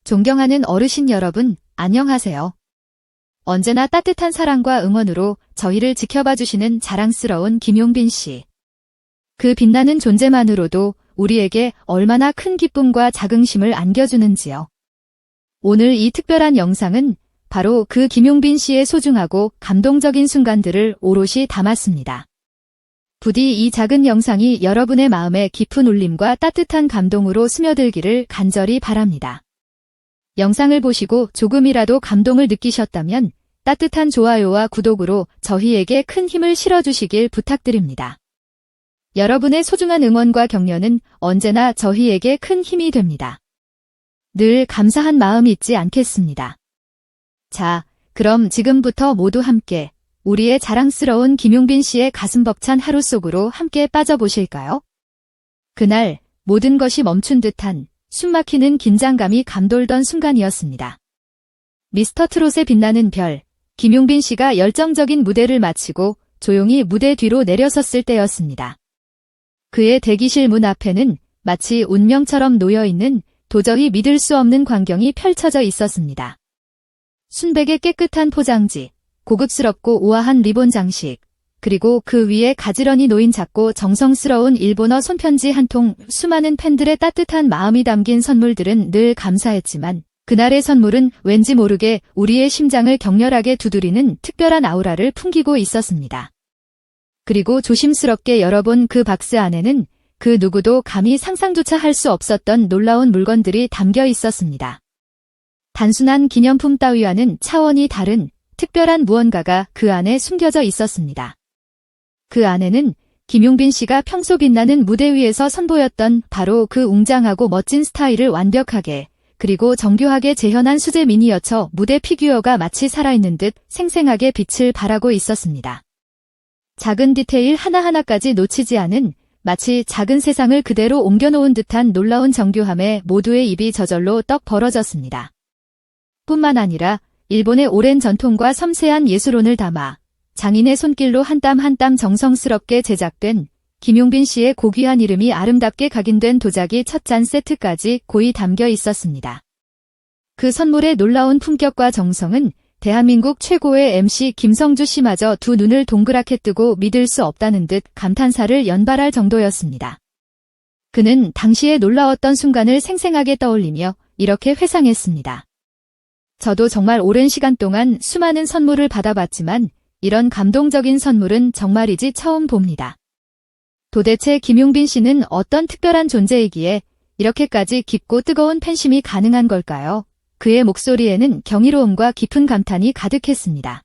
존경하는 어르신 여러분, 안녕하세요. 언제나 따뜻한 사랑과 응원으로 저희를 지켜봐 주시는 자랑스러운 김용빈 씨. 그 빛나는 존재만으로도 우리에게 얼마나 큰 기쁨과 자긍심을 안겨주는지요. 오늘 이 특별한 영상은 바로 그 김용빈 씨의 소중하고 감동적인 순간들을 오롯이 담았습니다. 부디 이 작은 영상이 여러분의 마음에 깊은 울림과 따뜻한 감동으로 스며들기를 간절히 바랍니다. 영상을 보시고 조금이라도 감동을 느끼셨다면 따뜻한 좋아요와 구독으로 저희에게 큰 힘을 실어주시길 부탁드립니다. 여러분의 소중한 응원과 격려는 언제나 저희에게 큰 힘이 됩니다. 늘 감사한 마음이 있지 않겠습니다. 자, 그럼 지금부터 모두 함께 우리의 자랑스러운 김용빈 씨의 가슴 벅찬 하루 속으로 함께 빠져보실까요? 그날 모든 것이 멈춘 듯한 숨막히는 긴장감이 감돌던 순간이었습니다. 미스터 트롯의 빛나는 별, 김용빈 씨가 열정적인 무대를 마치고 조용히 무대 뒤로 내려섰을 때였습니다. 그의 대기실 문 앞에는 마치 운명처럼 놓여있는 도저히 믿을 수 없는 광경이 펼쳐져 있었습니다. 순백의 깨끗한 포장지, 고급스럽고 우아한 리본 장식, 그리고 그 위에 가지런히 놓인 작고 정성스러운 일본어 손편지 한 통, 수많은 팬들의 따뜻한 마음이 담긴 선물들은 늘 감사했지만 그날의 선물은 왠지 모르게 우리의 심장을 격렬하게 두드리는 특별한 아우라를 풍기고 있었습니다. 그리고 조심스럽게 열어본 그 박스 안에는 그 누구도 감히 상상조차 할 수 없었던 놀라운 물건들이 담겨 있었습니다. 단순한 기념품 따위와는 차원이 다른 특별한 무언가가 그 안에 숨겨져 있었습니다. 그 안에는 김용빈 씨가 평소 빛나는 무대 위에서 선보였던 바로 그 웅장하고 멋진 스타일을 완벽하게 그리고 정교하게 재현한 수제 미니어처 무대 피규어가 마치 살아있는 듯 생생하게 빛을 발하고 있었습니다. 작은 디테일 하나하나까지 놓치지 않은 마치 작은 세상을 그대로 옮겨놓은 듯한 놀라운 정교함에 모두의 입이 저절로 떡 벌어졌습니다. 뿐만 아니라 일본의 오랜 전통과 섬세한 예술혼을 담아 장인의 손길로 한 땀 한 땀 정성스럽게 제작된 김용빈 씨의 고귀한 이름이 아름답게 각인된 도자기 첫 잔 세트까지 고이 담겨 있었습니다. 그 선물의 놀라운 품격과 정성은 대한민국 최고의 MC 김성주 씨마저 두 눈을 동그랗게 뜨고 믿을 수 없다는 듯 감탄사를 연발할 정도였습니다. 그는 당시의 놀라웠던 순간을 생생하게 떠올리며 이렇게 회상했습니다. 저도 정말 오랜 시간 동안 수많은 선물을 받아봤지만 이런 감동적인 선물은 정말이지 처음 봅니다. 도대체 김용빈 씨는 어떤 특별한 존재이기에 이렇게까지 깊고 뜨거운 팬심이 가능한 걸까요? 그의 목소리에는 경이로움과 깊은 감탄이 가득했습니다.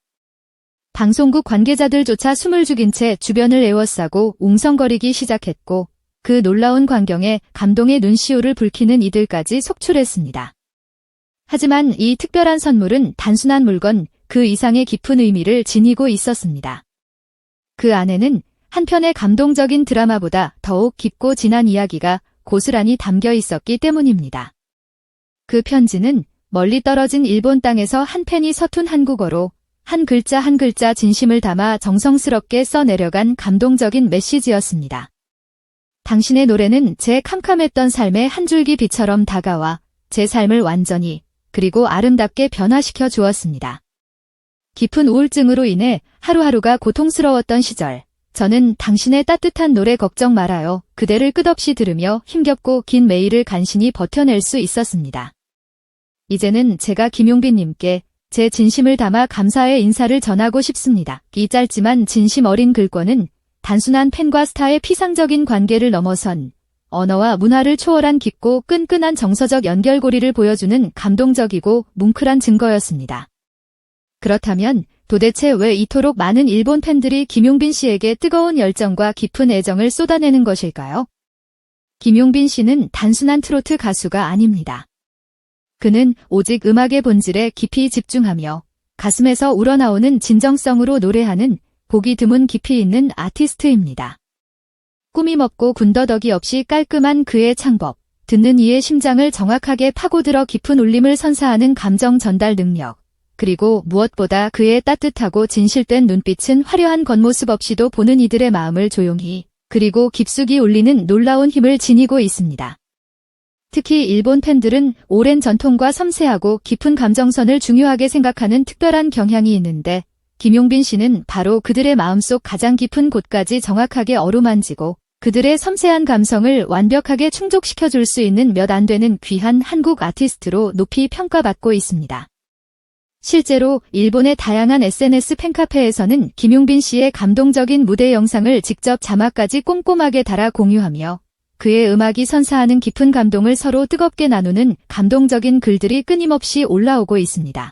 방송국 관계자들조차 숨을 죽인 채 주변을 에워싸고 웅성거리기 시작했고 그 놀라운 광경에 감동의 눈시울을 붉히는 이들까지 속출했습니다. 하지만 이 특별한 선물은 단순한 물건 그 이상의 깊은 의미를 지니고 있었습니다. 그 안에는 한 편의 감동적인 드라마보다 더욱 깊고 진한 이야기가 고스란히 담겨 있었기 때문입니다. 그 편지는 멀리 떨어진 일본 땅에서 한 팬이 서툰 한국어로 한 글자 한 글자 진심을 담아 정성스럽게 써내려간 감동적인 메시지였습니다. 당신의 노래는 제 캄캄했던 삶의 한 줄기 빛처럼 다가와 제 삶을 완전히 그리고 아름답게 변화시켜 주었습니다. 깊은 우울증으로 인해 하루하루가 고통스러웠던 시절, 저는 당신의 따뜻한 노래 걱정 말아요. 그대를 끝없이 들으며 힘겹고 긴 메일을 간신히 버텨낼 수 있었습니다. 이제는 제가 김용빈님께 제 진심을 담아 감사의 인사를 전하고 싶습니다. 이 짧지만 진심 어린 글권은 단순한 팬과 스타의 피상적인 관계를 넘어선 언어와 문화를 초월한 깊고 끈끈한 정서적 연결고리를 보여주는 감동적이고 뭉클한 증거였습니다. 그렇다면 도대체 왜 이토록 많은 일본 팬들이 김용빈 씨에게 뜨거운 열정과 깊은 애정을 쏟아내는 것일까요? 김용빈 씨는 단순한 트로트 가수가 아닙니다. 그는 오직 음악의 본질에 깊이 집중하며 가슴에서 우러나오는 진정성으로 노래하는 보기 드문 깊이 있는 아티스트입니다. 꾸밈 없고 군더더기 없이 깔끔한 그의 창법, 듣는 이의 심장을 정확하게 파고들어 깊은 울림을 선사하는 감정 전달 능력, 그리고 무엇보다 그의 따뜻하고 진실된 눈빛은 화려한 겉모습 없이도 보는 이들의 마음을 조용히 그리고 깊숙이 울리는 놀라운 힘을 지니고 있습니다. 특히 일본 팬들은 오랜 전통과 섬세하고 깊은 감정선을 중요하게 생각하는 특별한 경향이 있는데 김용빈 씨는 바로 그들의 마음속 가장 깊은 곳까지 정확하게 어루만지고 그들의 섬세한 감성을 완벽하게 충족시켜줄 수 있는 몇 안 되는 귀한 한국 아티스트로 높이 평가받고 있습니다. 실제로 일본의 다양한 SNS 팬카페에서는 김용빈 씨의 감동적인 무대 영상을 직접 자막까지 꼼꼼하게 달아 공유하며 그의 음악이 선사하는 깊은 감동을 서로 뜨겁게 나누는 감동적인 글들이 끊임없이 올라오고 있습니다.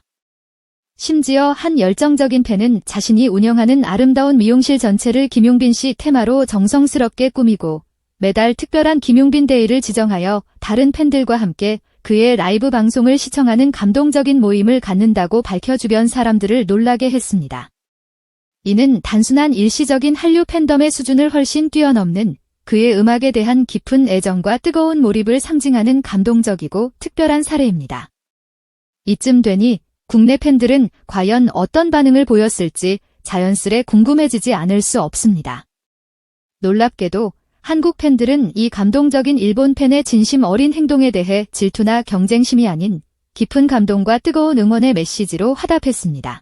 심지어 한 열정적인 팬은 자신이 운영하는 아름다운 미용실 전체를 김용빈 씨 테마로 정성스럽게 꾸미고 매달 특별한 김용빈 데이를 지정하여 다른 팬들과 함께 그의 라이브 방송을 시청하는 감동적인 모임을 갖는다고 밝혀 주변 사람들을 놀라게 했습니다. 이는 단순한 일시적인 한류 팬덤의 수준을 훨씬 뛰어넘는 그의 음악에 대한 깊은 애정과 뜨거운 몰입을 상징하는 감동적이고 특별한 사례입니다. 이쯤 되니 국내 팬들은 과연 어떤 반응을 보였을지 자연스레 궁금해지지 않을 수 없습니다. 놀랍게도 한국 팬들은 이 감동적인 일본 팬의 진심 어린 행동에 대해 질투나 경쟁심이 아닌 깊은 감동과 뜨거운 응원의 메시지로 화답했습니다.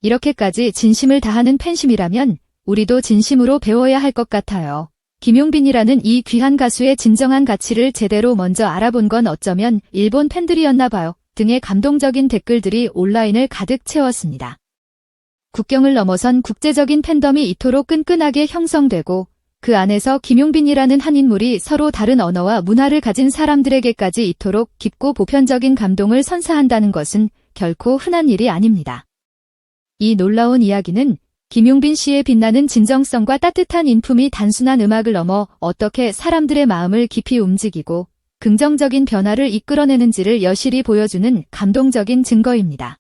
이렇게까지 진심을 다하는 팬심이라면 우리도 진심으로 배워야 할 것 같아요. 김용빈이라는 이 귀한 가수의 진정한 가치를 제대로 먼저 알아본 건 어쩌면 일본 팬들이었나 봐요. 등의 감동적인 댓글들이 온라인을 가득 채웠습니다. 국경을 넘어선 국제적인 팬덤이 이토록 끈끈하게 형성되고 그 안에서 김용빈이라는 한 인물이 서로 다른 언어와 문화를 가진 사람들에게까지 이토록 깊고 보편적인 감동을 선사한다는 것은 결코 흔한 일이 아닙니다. 이 놀라운 이야기는 김용빈 씨의 빛나는 진정성과 따뜻한 인품이 단순한 음악을 넘어 어떻게 사람들의 마음을 깊이 움직이고 긍정적인 변화를 이끌어내는지를 여실히 보여주는 감동적인 증거입니다.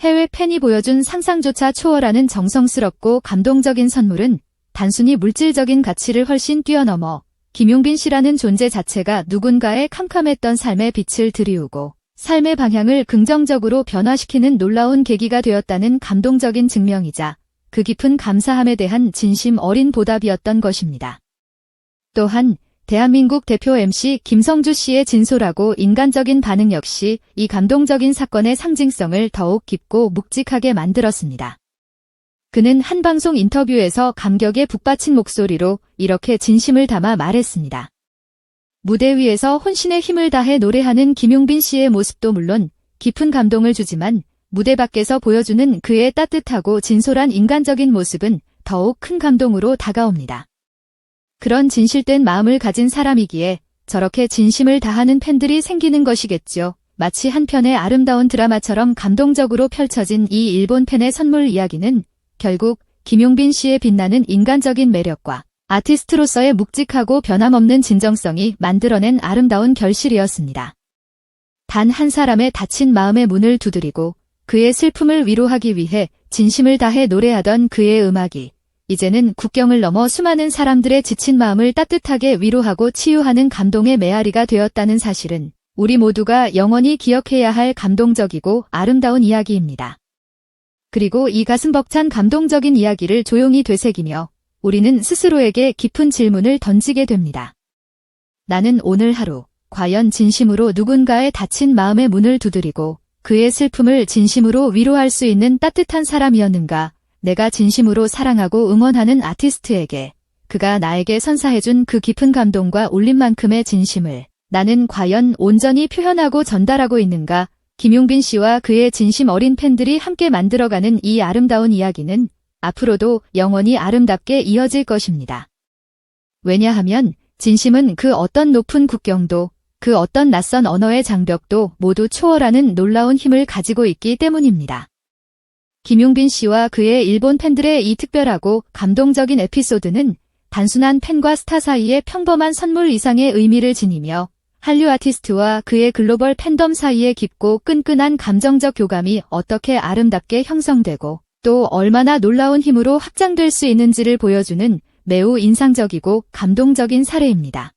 해외 팬이 보여준 상상조차 초월하는 정성스럽고 감동적인 선물은 단순히 물질적인 가치를 훨씬 뛰어넘어 김용빈 씨라는 존재 자체가 누군가의 캄캄했던 삶에 빛을 들이우고 삶의 방향을 긍정적으로 변화시키는 놀라운 계기가 되었다는 감동적인 증명이자 그 깊은 감사함에 대한 진심 어린 보답이었던 것입니다. 또한 대한민국 대표 MC 김성주 씨의 진솔하고 인간적인 반응 역시 이 감동적인 사건의 상징성을 더욱 깊고 묵직하게 만들었습니다. 그는 한 방송 인터뷰에서 감격에 북받친 목소리로 이렇게 진심을 담아 말했습니다. 무대 위에서 혼신의 힘을 다해 노래하는 김용빈 씨의 모습도 물론 깊은 감동을 주지만 무대 밖에서 보여주는 그의 따뜻하고 진솔한 인간적인 모습은 더욱 큰 감동으로 다가옵니다. 그런 진실된 마음을 가진 사람이기에 저렇게 진심을 다하는 팬들이 생기는 것이겠죠. 마치 한 편의 아름다운 드라마처럼 감동적으로 펼쳐진 이 일본 팬의 선물 이야기는 결국 김용빈 씨의 빛나는 인간적인 매력과 아티스트로서의 묵직하고 변함없는 진정성이 만들어낸 아름다운 결실이었습니다. 단 한 사람의 다친 마음의 문을 두드리고 그의 슬픔을 위로하기 위해 진심을 다해 노래하던 그의 음악이 이제는 국경을 넘어 수많은 사람들의 지친 마음을 따뜻하게 위로하고 치유하는 감동의 메아리가 되었다는 사실은 우리 모두가 영원히 기억해야 할 감동적이고 아름다운 이야기입니다. 그리고 이 가슴 벅찬 감동적인 이야기를 조용히 되새기며 우리는 스스로에게 깊은 질문을 던지게 됩니다. 나는 오늘 하루 과연 진심으로 누군가의 다친 마음의 문을 두드리고 그의 슬픔을 진심으로 위로할 수 있는 따뜻한 사람이었는가? 내가 진심으로 사랑하고 응원하는 아티스트에게 그가 나에게 선사해준 그 깊은 감동과 울림만큼의 진심을 나는 과연 온전히 표현하고 전달하고 있는가? 김용빈 씨와 그의 진심 어린 팬들이 함께 만들어가는 이 아름다운 이야기는 앞으로도 영원히 아름답게 이어질 것입니다. 왜냐하면 진심은 그 어떤 높은 국경도 그 어떤 낯선 언어의 장벽도 모두 초월하는 놀라운 힘을 가지고 있기 때문입니다. 김용빈 씨와 그의 일본 팬들의 이 특별하고 감동적인 에피소드는 단순한 팬과 스타 사이의 평범한 선물 이상의 의미를 지니며 한류 아티스트와 그의 글로벌 팬덤 사이의 깊고 끈끈한 감정적 교감이 어떻게 아름답게 형성되고 또 얼마나 놀라운 힘으로 확장될 수 있는지를 보여주는 매우 인상적이고 감동적인 사례입니다.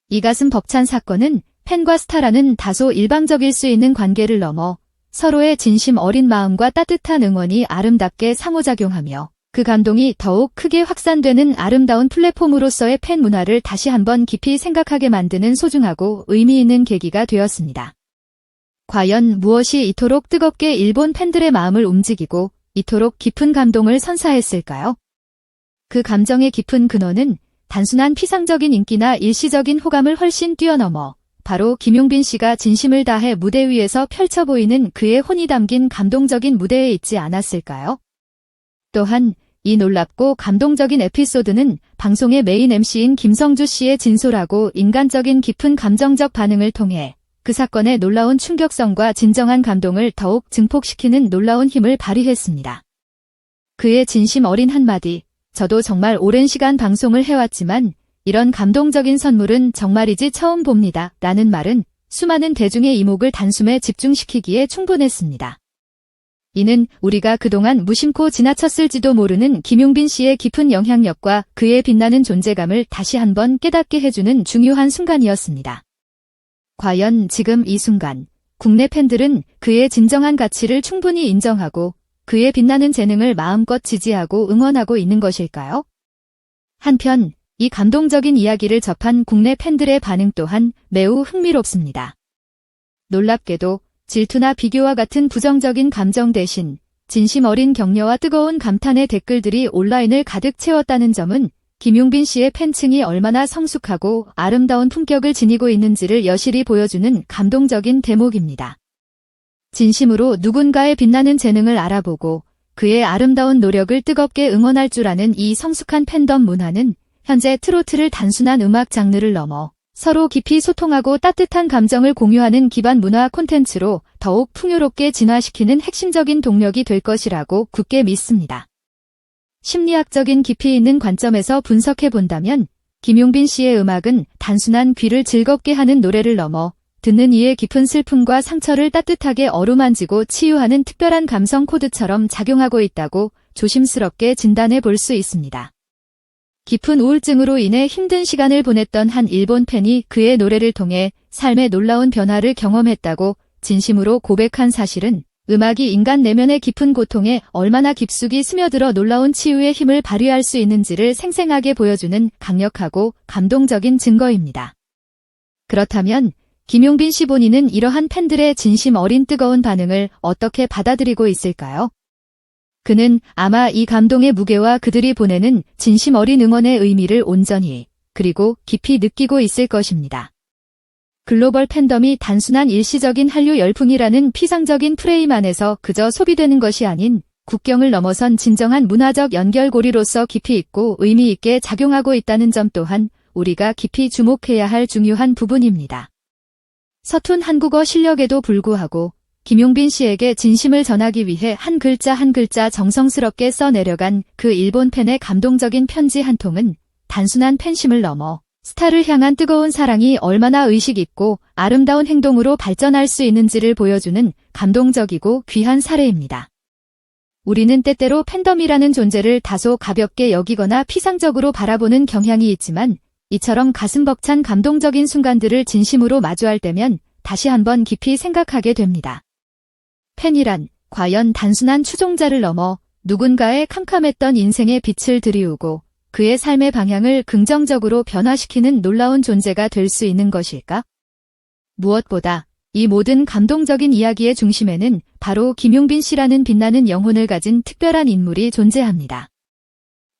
이 가슴 벅찬 사건은 팬과 스타라는 다소 일방적일 수 있는 관계를 넘어 서로의 진심 어린 마음과 따뜻한 응원이 아름답게 상호작용하며 그 감동이 더욱 크게 확산되는 아름다운 플랫폼으로서의 팬 문화를 다시 한번 깊이 생각하게 만드는 소중하고 의미 있는 계기가 되었습니다. 과연 무엇이 이토록 뜨겁게 일본 팬들의 마음을 움직이고 이토록 깊은 감동을 선사했을까요? 그 감정의 깊은 근원은 단순한 피상적인 인기나 일시적인 호감을 훨씬 뛰어넘어 바로 김용빈 씨가 진심을 다해 무대 위에서 펼쳐 보이는 그의 혼이 담긴 감동적인 무대에 있지 않았을까요? 또한 이 놀랍고 감동적인 에피소드는 방송의 메인 MC인 김성주 씨의 진솔하고 인간적인 깊은 감정적 반응을 통해 그 사건의 놀라운 충격성과 진정한 감동을 더욱 증폭시키는 놀라운 힘을 발휘했습니다. 그의 진심 어린 한마디, 저도 정말 오랜 시간 방송을 해왔지만 이런 감동적인 선물은 정말이지 처음 봅니다. 라는 말은 수많은 대중의 이목을 단숨에 집중시키기에 충분했습니다. 이는 우리가 그동안 무심코 지나쳤을지도 모르는 김용빈 씨의 깊은 영향력과 그의 빛나는 존재감을 다시 한번 깨닫게 해주는 중요한 순간이었습니다. 과연 지금 이 순간 국내 팬들은 그의 진정한 가치를 충분히 인정하고 그의 빛나는 재능을 마음껏 지지하고 응원하고 있는 것일까요? 한편 이 감동적인 이야기를 접한 국내 팬들의 반응 또한 매우 흥미롭습니다. 놀랍게도 질투나 비교와 같은 부정적인 감정 대신 진심 어린 격려와 뜨거운 감탄의 댓글들이 온라인을 가득 채웠다는 점은 김용빈 씨의 팬층이 얼마나 성숙하고 아름다운 품격을 지니고 있는지를 여실히 보여주는 감동적인 대목입니다. 진심으로 누군가의 빛나는 재능을 알아보고 그의 아름다운 노력을 뜨겁게 응원할 줄 아는 이 성숙한 팬덤 문화는 현재 트로트를 단순한 음악 장르를 넘어 서로 깊이 소통하고 따뜻한 감정을 공유하는 기반 문화 콘텐츠로 더욱 풍요롭게 진화시키는 핵심적인 동력이 될 것이라고 굳게 믿습니다. 심리학적인 깊이 있는 관점에서 분석해 본다면 김용빈 씨의 음악은 단순한 귀를 즐겁게 하는 노래를 넘어 듣는 이의 깊은 슬픔과 상처를 따뜻하게 어루만지고 치유하는 특별한 감성 코드처럼 작용하고 있다고 조심스럽게 진단해 볼 수 있습니다. 깊은 우울증으로 인해 힘든 시간을 보냈던 한 일본 팬이 그의 노래를 통해 삶의 놀라운 변화를 경험했다고 진심으로 고백한 사실은 음악이 인간 내면의 깊은 고통에 얼마나 깊숙이 스며들어 놀라운 치유의 힘을 발휘할 수 있는지를 생생하게 보여주는 강력하고 감동적인 증거입니다. 그렇다면 김용빈 씨 본인은 이러한 팬들의 진심 어린 뜨거운 반응을 어떻게 받아들이고 있을까요? 그는 아마 이 감동의 무게와 그들이 보내는 진심 어린 응원의 의미를 온전히 그리고 깊이 느끼고 있을 것입니다. 글로벌 팬덤이 단순한 일시적인 한류 열풍이라는 피상적인 프레임 안에서 그저 소비되는 것이 아닌 국경을 넘어선 진정한 문화적 연결고리로서 깊이 있고 의미 있게 작용하고 있다는 점 또한 우리가 깊이 주목해야 할 중요한 부분입니다. 서툰 한국어 실력에도 불구하고 김용빈 씨에게 진심을 전하기 위해 한 글자 한 글자 정성스럽게 써내려간 그 일본 팬의 감동적인 편지 한 통은 단순한 팬심을 넘어 스타를 향한 뜨거운 사랑이 얼마나 의식 있고 아름다운 행동으로 발전할 수 있는지를 보여주는 감동적이고 귀한 사례입니다. 우리는 때때로 팬덤이라는 존재를 다소 가볍게 여기거나 피상적으로 바라보는 경향이 있지만 이처럼 가슴 벅찬 감동적인 순간들을 진심으로 마주할 때면 다시 한번 깊이 생각하게 됩니다. 팬이란 과연 단순한 추종자를 넘어 누군가의 캄캄했던 인생에 빛을 들이우고 그의 삶의 방향을 긍정적으로 변화시키는 놀라운 존재가 될 수 있는 것일까? 무엇보다 이 모든 감동적인 이야기의 중심에는 바로 김용빈 씨라는 빛나는 영혼을 가진 특별한 인물이 존재합니다.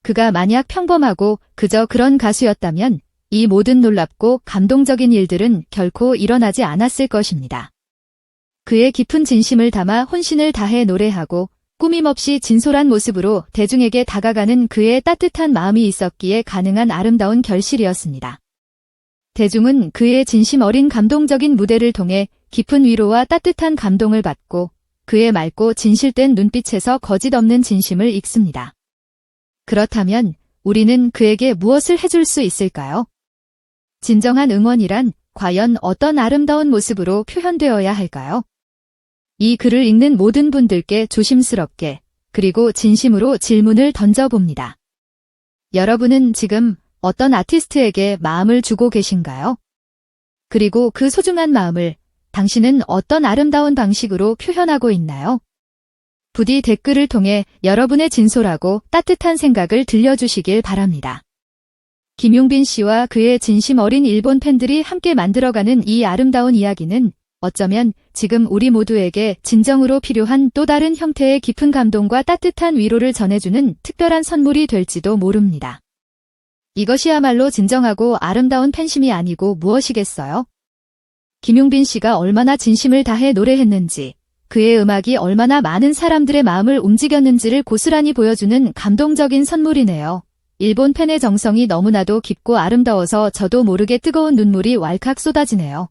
그가 만약 평범하고 그저 그런 가수였다면 이 모든 놀랍고 감동적인 일들은 결코 일어나지 않았을 것입니다. 그의 깊은 진심을 담아 혼신을 다해 노래하고 꾸밈없이 진솔한 모습으로 대중에게 다가가는 그의 따뜻한 마음이 있었기에 가능한 아름다운 결실이었습니다. 대중은 그의 진심 어린 감동적인 무대를 통해 깊은 위로와 따뜻한 감동을 받고 그의 맑고 진실된 눈빛에서 거짓 없는 진심을 읽습니다. 그렇다면 우리는 그에게 무엇을 해줄 수 있을까요? 진정한 응원이란 과연 어떤 아름다운 모습으로 표현되어야 할까요? 이 글을 읽는 모든 분들께 조심스럽게 그리고 진심으로 질문을 던져봅니다. 여러분은 지금 어떤 아티스트에게 마음을 주고 계신가요? 그리고 그 소중한 마음을 당신은 어떤 아름다운 방식으로 표현하고 있나요? 부디 댓글을 통해 여러분의 진솔하고 따뜻한 생각을 들려주시길 바랍니다. 김용빈 씨와 그의 진심 어린 일본 팬들이 함께 만들어가는 이 아름다운 이야기는 어쩌면 지금 우리 모두에게 진정으로 필요한 또 다른 형태의 깊은 감동과 따뜻한 위로를 전해주는 특별한 선물이 될지도 모릅니다. 이것이야말로 진정하고 아름다운 팬심이 아니고 무엇이겠어요? 김용빈 씨가 얼마나 진심을 다해 노래했는지, 그의 음악이 얼마나 많은 사람들의 마음을 움직였는지를 고스란히 보여주는 감동적인 선물이네요. 일본 팬의 정성이 너무나도 깊고 아름다워서 저도 모르게 뜨거운 눈물이 왈칵 쏟아지네요.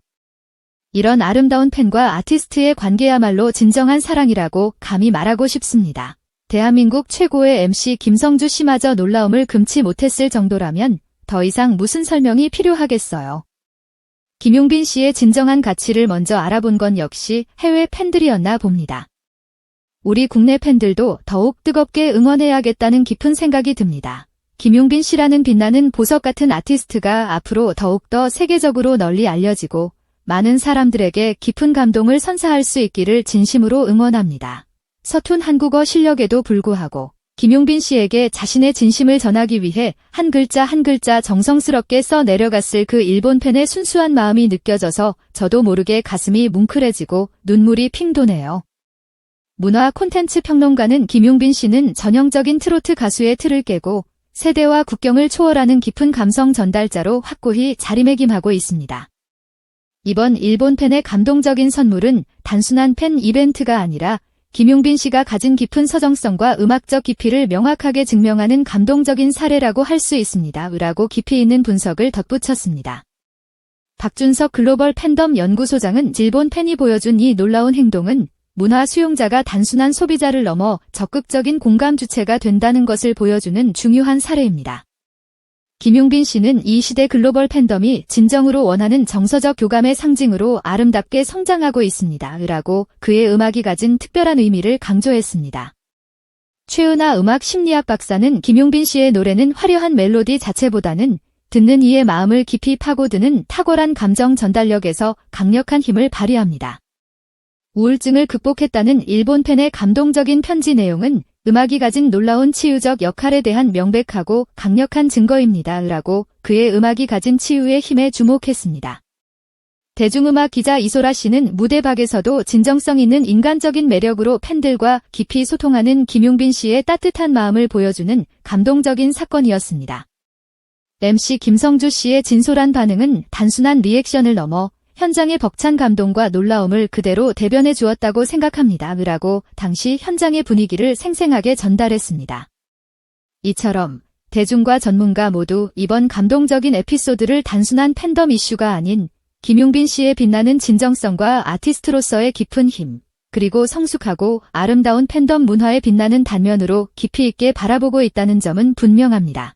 이런 아름다운 팬과 아티스트의 관계야말로 진정한 사랑이라고 감히 말하고 싶습니다. 대한민국 최고의 MC 김성주 씨마저 놀라움을 금치 못했을 정도라면 더 이상 무슨 설명이 필요하겠어요. 김용빈 씨의 진정한 가치를 먼저 알아본 건 역시 해외 팬들이었나 봅니다. 우리 국내 팬들도 더욱 뜨겁게 응원해야겠다는 깊은 생각이 듭니다. 김용빈 씨라는 빛나는 보석 같은 아티스트가 앞으로 더욱더 세계적으로 널리 알려지고 많은 사람들에게 깊은 감동을 선사할 수 있기를 진심으로 응원합니다. 서툰 한국어 실력에도 불구하고 김용빈 씨에게 자신의 진심을 전하기 위해 한 글자 한 글자 정성스럽게 써 내려갔을 그 일본 팬의 순수한 마음이 느껴져서 저도 모르게 가슴이 뭉클해지고 눈물이 핑 도네요. 문화 콘텐츠 평론가는 김용빈 씨는 전형적인 트로트 가수의 틀을 깨고 세대와 국경을 초월하는 깊은 감성 전달자로 확고히 자리매김하고 있습니다. 이번 일본 팬의 감동적인 선물은 단순한 팬 이벤트가 아니라 김용빈 씨가 가진 깊은 서정성과 음악적 깊이를 명확하게 증명하는 감동적인 사례라고 할 수 있습니다. 라고 깊이 있는 분석을 덧붙였습니다. 박준석 글로벌 팬덤 연구소장은 일본 팬이 보여준 이 놀라운 행동은 문화 수용자가 단순한 소비자를 넘어 적극적인 공감 주체가 된다는 것을 보여주는 중요한 사례입니다. 김용빈 씨는 이 시대 글로벌 팬덤이 진정으로 원하는 정서적 교감의 상징으로 아름답게 성장하고 있습니다. 라고 그의 음악이 가진 특별한 의미를 강조했습니다. 최은하 음악 심리학 박사는 김용빈 씨의 노래는 화려한 멜로디 자체보다는 듣는 이의 마음을 깊이 파고드는 탁월한 감정 전달력에서 강력한 힘을 발휘합니다. 우울증을 극복했다는 일본 팬의 감동적인 편지 내용은 음악이 가진 놀라운 치유적 역할에 대한 명백하고 강력한 증거입니다. 라고 그의 음악이 가진 치유의 힘에 주목했습니다. 대중음악 기자 이소라 씨는 무대 밖에서도 진정성 있는 인간적인 매력으로 팬들과 깊이 소통하는 김용빈 씨의 따뜻한 마음을 보여주는 감동적인 사건이었습니다. MC 김성주 씨의 진솔한 반응은 단순한 리액션을 넘어 현장의 벅찬 감동과 놀라움을 그대로 대변해 주었다고 생각합니다. 라고 당시 현장의 분위기를 생생하게 전달했습니다. 이처럼 대중과 전문가 모두 이번 감동적인 에피소드를 단순한 팬덤 이슈가 아닌 김용빈 씨의 빛나는 진정성과 아티스트로서의 깊은 힘, 그리고 성숙하고 아름다운 팬덤 문화의 빛나는 단면으로 깊이 있게 바라보고 있다는 점은 분명합니다.